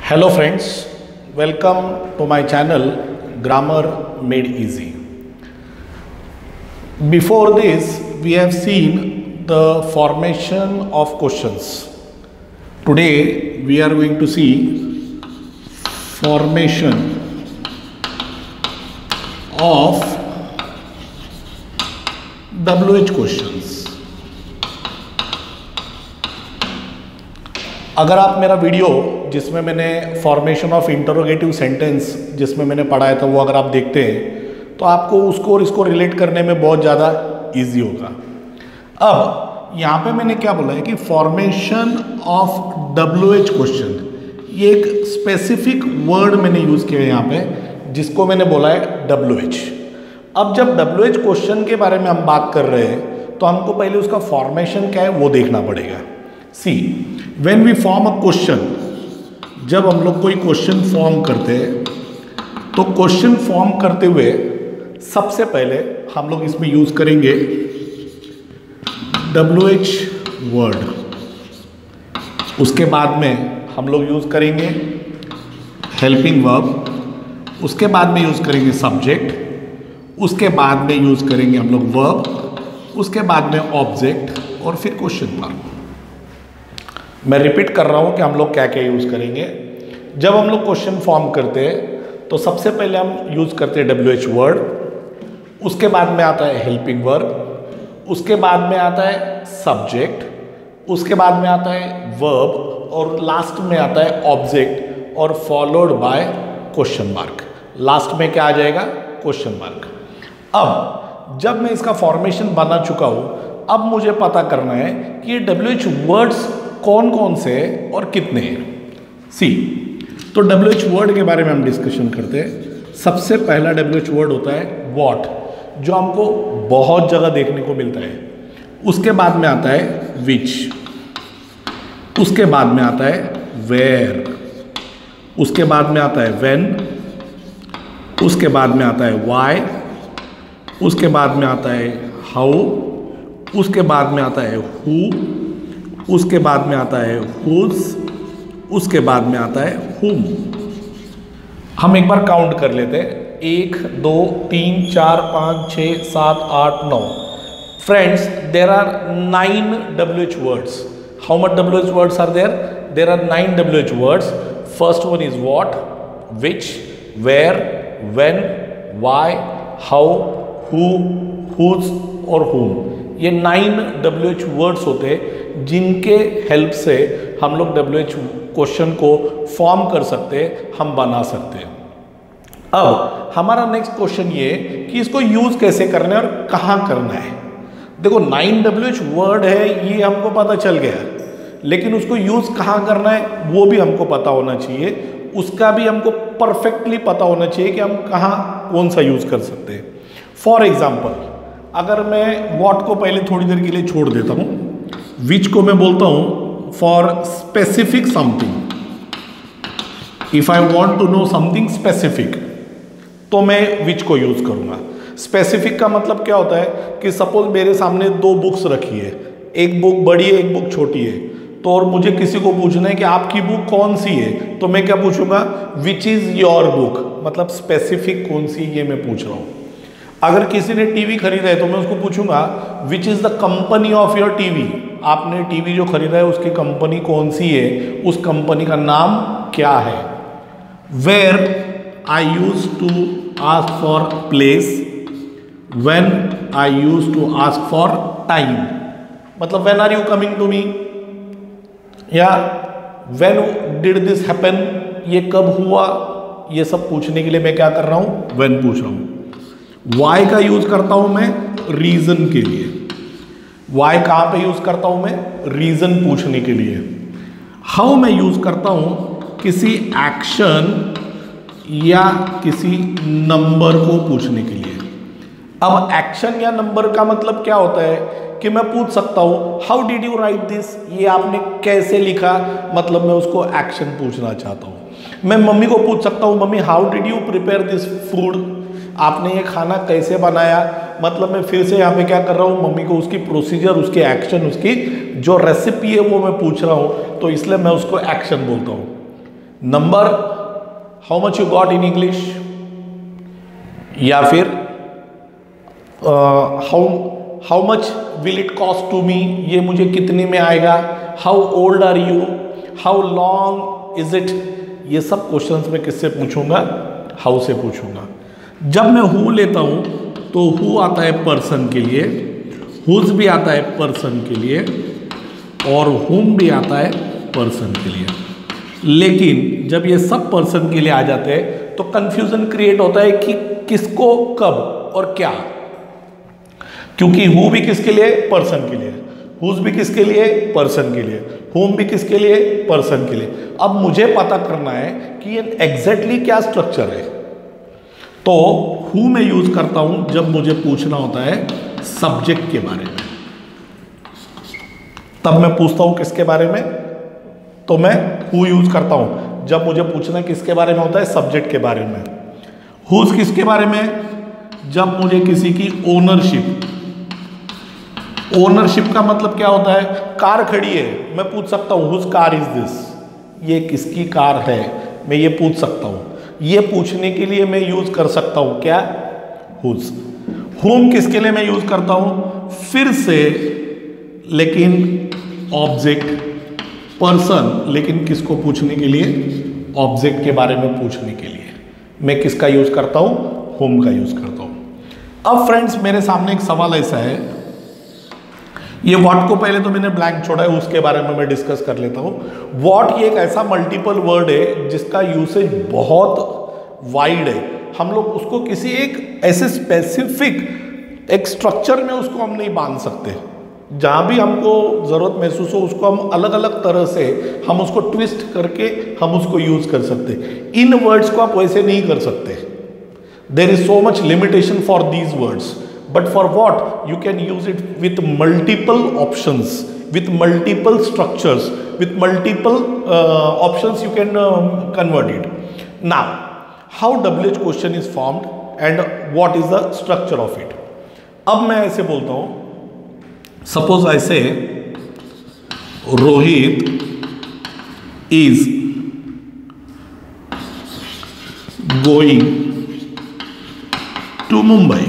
Hello friends, welcome to my channel Grammar Made Easy. Before this, we have seen the formation of questions. Today, we are going to see formation of WH questions. अगर आप मेरा video जिसमें मैंने formation of interrogative sentence जिसमें मैंने पढ़ाया था वो अगर आप देखते हैं तो आपको उसको और इसको रिलेट करने में बहुत ज़्यादा इजी होगा। अब यहाँ पे मैंने क्या बोला है कि फॉर्मेशन ऑफ WH क्वेश्चन, ये एक स्पेसिफिक वर्ड मैंने यूज़ किया है यहाँ पे जिसको मैंने बोला है WH। अब जब WH क्वेश्चन के बारे में हम बात कर रहे हैं तो हमको पहले उसका फॉर्मेशन क्या है वो देखना पड़ेगा। See when we form a question, जब हम लोग कोई क्वेश्चन फॉर्म करते हैं तो क्वेश्चन फॉर्म करते हुए सबसे पहले हम लोग इसमें यूज करेंगे WH वर्ड, उसके बाद में हम लोग यूज करेंगे हेल्पिंग वर्ब, उसके बाद में यूज करेंगे सब्जेक्ट, उसके बाद में यूज करेंगे हम लोग वर्ब, उसके बाद में ऑब्जेक्ट और फिर क्वेश्चन मार्क। मैं रिपीट कर रहा हूँ कि हम लोग क्या क्या यूज़ करेंगे। जब हम लोग क्वेश्चन फॉर्म करते हैं तो सबसे पहले हम यूज़ करते हैं WH वर्ड, उसके बाद में आता है हेल्पिंग वर्ब, उसके बाद में आता है सब्जेक्ट, उसके बाद में आता है वर्ब और लास्ट में आता है ऑब्जेक्ट और followed by question mark. Last में क्या आ जाएगा? Question mark. अब जब मैं इसका फॉर्मेशन बना चुका हूँ, अब मुझे पता करना है कि ये WH वर्ड्स कौन कौन से और कितने हैं। सी तो WH वर्ड के बारे में हम डिस्कशन करते हैं। सबसे पहला WH वर्ड होता है व्हाट, जो हमको बहुत जगह देखने को मिलता है। उसके बाद में आता है विच, उसके बाद में आता है वेयर, उसके बाद में आता है व्हेन, उसके बाद में आता है व्हाई, उसके बाद में आता है हाउ, उसके बाद में आता है हु, उसके बाद में आता है हुज, उसके बाद में आता है हुम। हम एक बार काउंट कर लेते हैं, 1 2 3 4 5 6 7 8 9। Friends, there are 9 WH words. How much WH words are there? There are 9 WH words. First one is what, which, where, when, why, how, who, whose और हुम। ये 9 WH वर्ड्स होते हैं जिनके हेल्प से हम लोग WH क्वेश्चन को form कर सकते हैं, हम बना सकते हैं। अब हमारा नेक्स्ट क्वेश्चन ये कि इसको यूज कैसे करना है और कहाँ करना है। देखो 9 WH वर्ड है ये हमको पता चल गया, लेकिन उसको यूज कहाँ करना है वो भी हमको पता होना चाहिए। उसका भी हमको परफेक्टली पता होना चाहिए कि हम कहाँ कौन सा यूज कर सकते हैं। फॉर एग्जाम्पल, अगर मैं व्हाट को पहले थोड़ी देर के लिए छोड़ देता हूँ, विच को मैं बोलता हूं for specific something. If I want to know something specific तो मैं विच को यूज करूंगा। स्पेसिफिक का मतलब क्या होता है कि सपोज मेरे सामने 2 बुक्स रखी है, एक बुक बड़ी है एक बुक छोटी है, तो और मुझे किसी को पूछना है कि आपकी बुक कौन सी है, तो मैं क्या पूछूंगा? Which is your book. मतलब स्पेसिफिक कौन सी ये मैं पूछ रहा हूं। अगर किसी ने टीवी खरीदा है तो मैं उसको पूछूंगा which is the company of your TV. आपने टीवी जो खरीदा है उसकी कंपनी कौन सी है, उस कंपनी का नाम क्या है। Where I use to ask for place, when I use to ask for time. मतलब when are you coming to me, या व्हेन डिड दिस हैपन, ये कब हुआ। ये सब पूछने के लिए मैं क्या कर रहा हूं? व्हेन पूछ रहा हूं। वाई का यूज करता हूं मैं रीजन के लिए। वाई कहां पे यूज करता हूं मैं? रीजन पूछने के लिए। हाउ मैं यूज करता हूं किसी एक्शन या किसी नंबर को पूछने के लिए। अब एक्शन या नंबर का मतलब क्या होता है कि मैं पूछ सकता हूं how did you right this, ये आपने कैसे लिखा, मतलब मैं उसको एक्शन पूछना चाहता हूं। मैं मम्मी को पूछ सकता हूं mummy how did you prepare this food, आपने ये खाना कैसे बनाया, मतलब मैं फिर से यहाँ पे क्या कर रहा हूँ, मम्मी को उसकी प्रोसीजर, उसके एक्शन, उसकी जो रेसिपी है वो मैं पूछ रहा हूँ, तो इसलिए मैं उसको एक्शन बोलता हूँ। Number, how much you got in English, या फिर how much will it cost to me, ये मुझे कितने में आएगा, how old are you, how long is it, ये सब क्वेश्चंस मैं किससे पूछूंगा, हाउ से पूछूंगा। जब मैं हु लेता हूं तो हु आता है पर्सन के लिए, हुज भी आता है पर्सन के लिए, और हुम भी आता है पर्सन के लिए। लेकिन जब ये सब पर्सन के लिए आ जाते हैं तो कंफ्यूजन क्रिएट होता है कि किसको कब और क्या, क्योंकि हु भी किसके लिए, पर्सन के लिए, हुज भी किसके लिए, पर्सन के लिए, हुम भी किसके लिए, पर्सन के लिए। अब मुझे पता करना है कि ये एग्जैक्टली क्या स्ट्रक्चर है। तो हु मैं यूज करता हूं जब मुझे पूछना होता है सब्जेक्ट के बारे में, तब मैं पूछता हूं किसके बारे में, तो मैं हु यूज करता हूं जब मुझे पूछना किसके बारे में होता है, सब्जेक्ट के बारे में। हुज किसके बारे में, जब मुझे किसी की ओनरशिप, ओनरशिप का मतलब क्या होता है, कार खड़ी है, मैं पूछ सकता हूं हुज कार इज दिस, ये किसकी कार है, मैं ये पूछ सकता हूं। ये पूछने के लिए मैं यूज कर सकता हूं क्या, हुज। हुम किसके लिए मैं यूज करता हूं, फिर से लेकिन ऑब्जेक्ट, पर्सन लेकिन किसको पूछने के लिए, ऑब्जेक्ट के बारे में पूछने के लिए मैं किसका यूज करता हूं, हुम का यूज करता हूं। अब फ्रेंड्स मेरे सामने एक सवाल ऐसा है, ये व्हाट को पहले तो मैंने ब्लैंक छोड़ा है, उसके बारे में मैं डिस्कस कर लेता हूं। व्हाट ये एक ऐसा मल्टीपल वर्ड है जिसका यूसेज बहुत वाइड है, हम लोग उसको किसी एक ऐसे स्पेसिफिक एक स्ट्रक्चर में उसको हम नहीं बांध सकते। जहां भी हमको जरूरत महसूस हो उसको हम अलग अलग तरह से हम उसको ट्विस्ट करके हम उसको यूज कर सकते। इन वर्ड्स को आप वैसे नहीं कर सकते, there is so much limitation for these words, but for what you can use it with multiple options, with multiple structures, with multiple options you can convert it. Now how WH question is formed and what is the structure of it. अब मैं ऐसे बोलता हूं, suppose I say Rohit is going to Mumbai,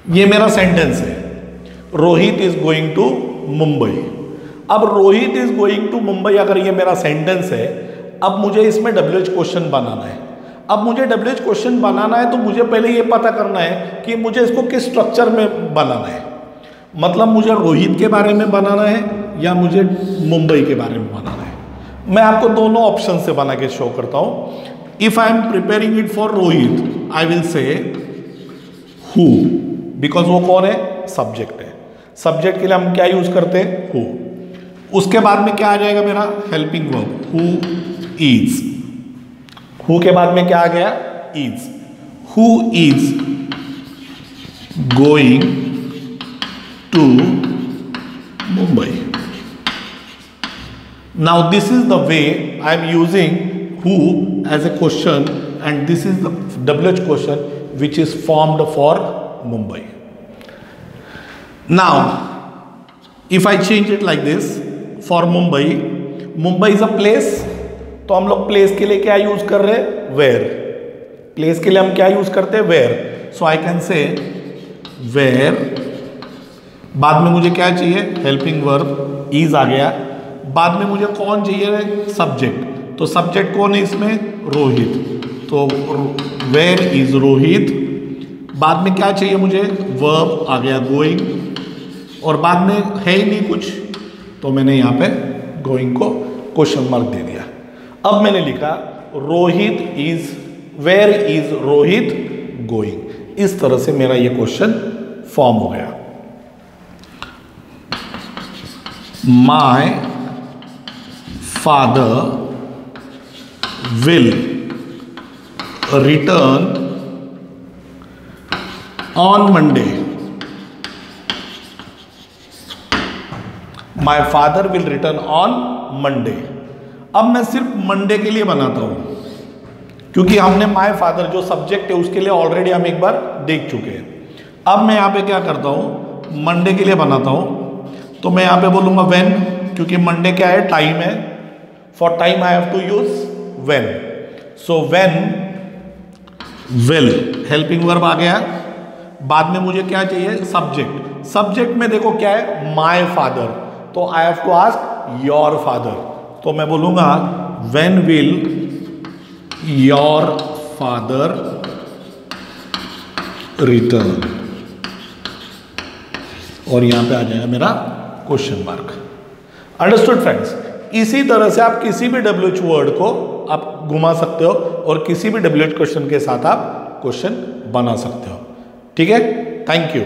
ये मेरा sentence है, Rohit is going to Mumbai. अब Rohit is going to Mumbai अगर ये मेरा सेंटेंस है, अब मुझे इसमें WH क्वेश्चन बनाना है। अब मुझे WH क्वेश्चन बनाना है तो मुझे पहले ये पता करना है कि मुझे इसको किस स्ट्रक्चर में बनाना है, मतलब मुझे रोहित के बारे में बनाना है या मुझे मुंबई के बारे में बनाना है। मैं आपको दोनों ऑप्शन से बना के शो करता हूं। If I am preparing it for Rohit I will say who, because वो कौन है, सब्जेक्ट है। सब्जेक्ट के लिए हम क्या यूज करते हैं, हु। उसके बाद में क्या आ जाएगा मेरा, helping verb, who is. Who के बाद में क्या आ गया, is. Who is going to Mumbai. Now this is the way I am using who as a question and this is the WH question which is formed for Mumbai. Now, if I change it like this, for Mumbai, Mumbai is a place, तो हम लोग place के लिए क्या use कर रहे हैं, where. place के लिए हम क्या यूज करते हैं, where. So I can say where, बाद में मुझे क्या चाहिए, helping verb, is आ गया, बाद में मुझे कौन चाहिए, सब्जेक्ट। तो सब्जेक्ट कौन है इसमें, रोहित, तो वेयर इज रोहित। बाद में क्या चाहिए मुझे, वर्ब आ गया गोइंग, और बाद में है ही नहीं कुछ तो मैंने यहाँ पे गोइंग को क्वेश्चन मार्क दे दिया। अब मैंने लिखा Rohit is, where is Rohit going. इस तरह से मेरा ये क्वेश्चन फॉर्म हो गया। My father will return on Monday. My father will return on Monday. अब मैं सिर्फ मंडे के लिए बनाता हूं क्योंकि हमने माय फादर जो सब्जेक्ट है उसके लिए ऑलरेडी हम एक बार देख चुके हैं। अब मैं यहां पे क्या करता हूं, मंडे के लिए बनाता हूं, तो मैं यहां पे बोलूंगा व्हेन, क्योंकि मंडे क्या है, टाइम है, for time I have to use when. So when will helping verb आ गया. बाद में मुझे क्या चाहिए? सब्जेक्ट. सब्जेक्ट में देखो क्या है? My father. तो I have to ask your father. तो मैं बोलूंगा when will your father return. और यहां पे आ जाएगा मेरा क्वेश्चन मार्क. Understood friends? इसी तरह से आप किसी भी WH वर्ड को आप घुमा सकते हो और किसी भी WH क्वेश्चन के साथ आप क्वेश्चन बना सकते हो. ठीक है? Thank you.